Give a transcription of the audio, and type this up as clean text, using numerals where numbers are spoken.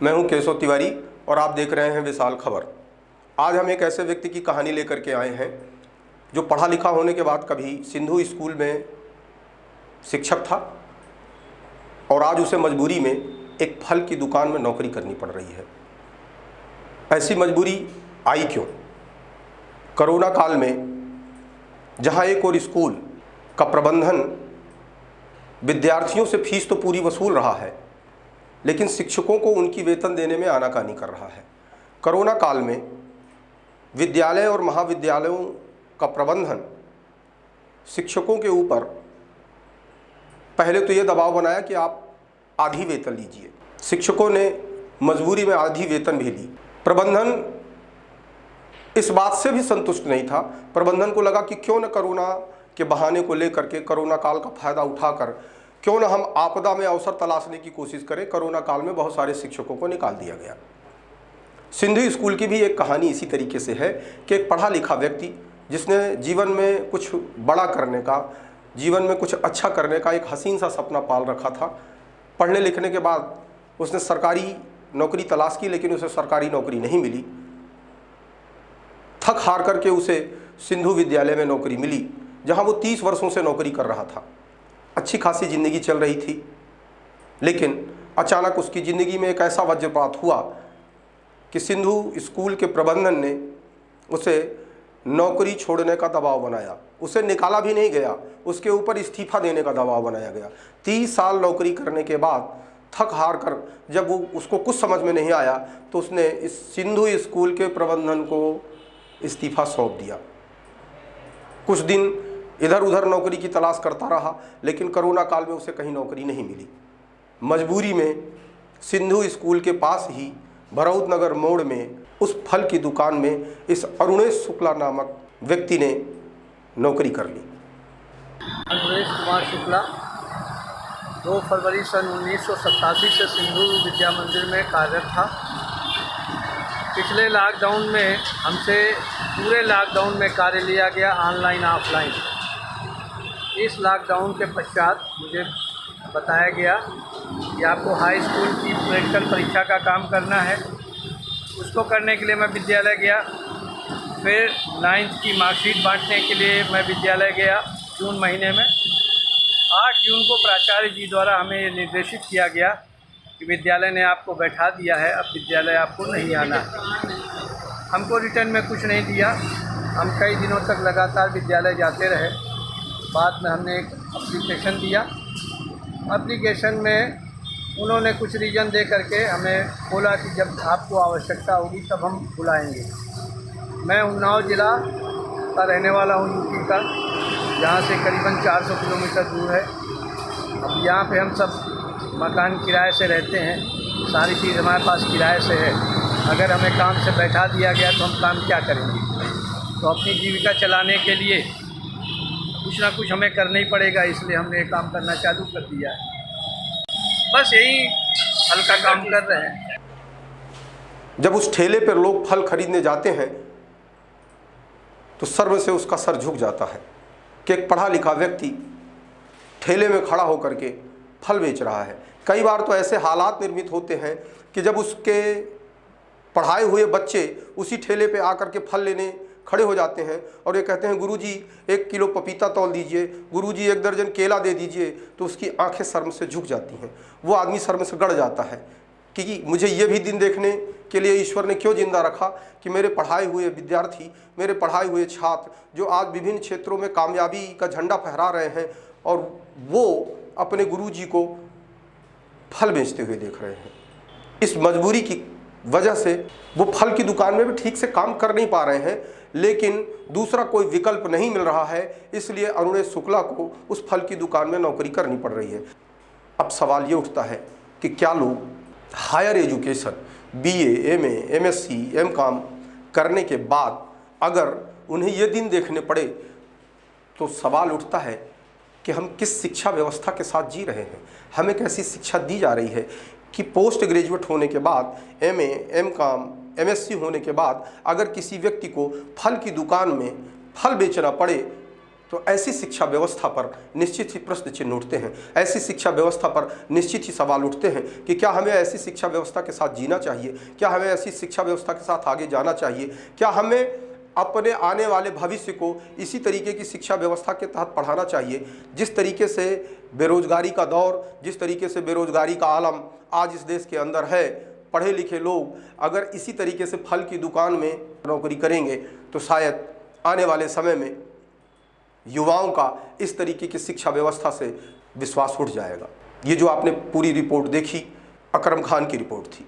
मैं हूं केशव तिवारी और आप देख रहे हैं विशाल खबर। आज हम एक ऐसे व्यक्ति की कहानी लेकर के आए हैं जो पढ़ा लिखा होने के बाद कभी सिंधु स्कूल में शिक्षक था और आज उसे मजबूरी में एक फल की दुकान में नौकरी करनी पड़ रही है। ऐसी मजबूरी आई क्यों? कोरोना काल में जहां एक और स्कूल का प्रबंधन विद्यार्थियों से फीस तो पूरी वसूल रहा है, लेकिन शिक्षकों को उनकी वेतन देने में आनाकानी कर रहा है। कोरोना काल में विद्यालय और महाविद्यालयों का प्रबंधन शिक्षकों के ऊपर पहले तो ये दबाव बनाया कि आप आधी वेतन लीजिए। शिक्षकों ने मजबूरी में आधी वेतन भी ली। प्रबंधन इस बात से भी संतुष्ट नहीं था। प्रबंधन को लगा कि क्यों न कोरोना के बहाने को लेकर के, कोरोना काल का फायदा उठाकर क्यों न हम आपदा में अवसर तलाशने की कोशिश करें। कोरोना काल में बहुत सारे शिक्षकों को निकाल दिया गया। सिंधु स्कूल की भी एक कहानी इसी तरीके से है कि एक पढ़ा लिखा व्यक्ति जिसने जीवन में कुछ बड़ा करने का, जीवन में कुछ अच्छा करने का एक हसीन सा सपना पाल रखा था। पढ़ने लिखने के बाद उसने सरकारी नौकरी तलाश की, लेकिन उसे सरकारी नौकरी नहीं मिली। थक हार करके उसे सिंधु विद्यालय में नौकरी मिली, जहां वो 30 वर्षों से नौकरी कर रहा था। अच्छी खासी ज़िंदगी चल रही थी, लेकिन अचानक उसकी ज़िंदगी में एक ऐसा वज्रपात हुआ कि सिंधु स्कूल के प्रबंधन ने उसे नौकरी छोड़ने का दबाव बनाया। उसे निकाला भी नहीं गया, उसके ऊपर इस्तीफा देने का दबाव बनाया गया। 30 साल नौकरी करने के बाद थक हार कर जब वो उसको कुछ समझ में नहीं आया तो उसने इस सिंधु स्कूल के प्रबंधन को इस्तीफा सौंप दिया। कुछ दिन इधर उधर नौकरी की तलाश करता रहा, लेकिन कोरोना काल में उसे कहीं नौकरी नहीं मिली। मजबूरी में सिंधु स्कूल के पास ही भरौत नगर मोड़ में उस फल की दुकान में इस अरुणेश शुक्ला नामक व्यक्ति ने नौकरी कर ली। अरुणेश कुमार शुक्ला 2 फरवरी सन 1987 से सिंधु विद्या मंदिर में कार्यरत था। पिछले लॉकडाउन में हमसे पूरे लॉकडाउन में कार्य लिया गया, ऑनलाइन ऑफलाइन। इस लॉकडाउन के पश्चात मुझे बताया गया कि आपको हाई स्कूल की प्रैक्टिकल परीक्षा का काम करना है। उसको करने के लिए मैं विद्यालय गया। फिर 9th की मार्कशीट बांटने के लिए मैं विद्यालय गया जून महीने में। 8 जून को प्राचार्य जी द्वारा हमें ये निर्देशित किया गया कि विद्यालय ने आपको बैठा दिया है, अब विद्यालय आपको नहीं आना है। हमको रिटर्न में कुछ नहीं दिया। हम कई दिनों तक लगातार विद्यालय जाते रहे। बाद में हमने एक एप्लीकेशन दिया। एप्लीकेशन में उन्होंने कुछ रीज़न दे करके हमें बोला कि जब आपको आवश्यकता होगी तब हम बुलाएंगे। मैं उन्नाव ज़िला का रहने वाला हूँ, यूपी का, जहाँ से करीबन 400 किलोमीटर दूर है। अब यहाँ पे हम सब मकान किराए से रहते हैं, सारी चीज़ हमारे पास किराए से है। अगर हमें काम से बैठा दिया गया तो हम काम क्या करेंगे? तो अपनी जीविका चलाने के लिए कुछ ना कुछ हमें करना ही पड़ेगा, इसलिए हमने काम करना चालू कर दिया है। बस यही हल्का काम कर रहे हैं। जब उस ठेले पर लोग फल खरीदने जाते हैं तो सर्व से उसका सर झुक जाता है कि एक पढ़ा लिखा व्यक्ति ठेले में खड़ा होकर के फल बेच रहा है। कई बार तो ऐसे हालात निर्मित होते हैं कि जब उसके पढ़ाए हुए बच्चे उसी ठेले पे आकर के फल लेने खड़े हो जाते हैं और ये कहते हैं, गुरुजी 1 किलो पपीता तौल दीजिए, गुरुजी 1 दर्जन केला दे दीजिए, तो उसकी आंखें शर्म से झुक जाती हैं। वो आदमी शर्म से गड़ जाता है कि मुझे ये भी दिन देखने के लिए ईश्वर ने क्यों जिंदा रखा कि मेरे पढ़ाए हुए विद्यार्थी, मेरे पढ़ाए हुए छात्र जो आज विभिन्न क्षेत्रों में कामयाबी का झंडा फहरा रहे हैं और वो अपने गुरुजी को फल बेचते हुए देख रहे हैं। इस मजबूरी की वजह से वो फल की दुकान में भी ठीक से काम कर नहीं पा रहे हैं, लेकिन दूसरा कोई विकल्प नहीं मिल रहा है, इसलिए अरुणेश शुक्ला को उस फल की दुकान में नौकरी करनी पड़ रही है। अब सवाल ये उठता है कि क्या लोग higher education BA, MA, MSc, MCom करने के बाद अगर उन्हें ये दिन देखने पड़े तो सवाल उठता है कि हम किस शिक्षा व्यवस्था के साथ जी रहे हैं। हमें कैसी शिक्षा दी जा रही है कि पोस्ट ग्रेजुएट होने के बाद MA, MCom, MSc होने के बाद अगर किसी व्यक्ति को फल की दुकान में फल बेचना पड़े तो ऐसी शिक्षा व्यवस्था पर निश्चित ही प्रश्न चिन्ह उठते हैं, ऐसी शिक्षा व्यवस्था पर निश्चित ही सवाल उठते हैं कि क्या हमें ऐसी शिक्षा व्यवस्था के साथ जीना चाहिए, क्या हमें ऐसी शिक्षा व्यवस्था के साथ आगे जाना चाहिए, क्या हमें अपने आने वाले भविष्य को इसी तरीके की शिक्षा व्यवस्था के तहत पढ़ाना चाहिए। जिस तरीके से बेरोजगारी का दौर, जिस तरीके से बेरोजगारी का आलम आज इस देश के अंदर है, पढ़े लिखे लोग अगर इसी तरीके से फल की दुकान में नौकरी करेंगे तो शायद आने वाले समय में युवाओं का इस तरीके की शिक्षा व्यवस्था से विश्वास उठ जाएगा। ये जो आपने पूरी रिपोर्ट देखी, अकरम खान की रिपोर्ट थी।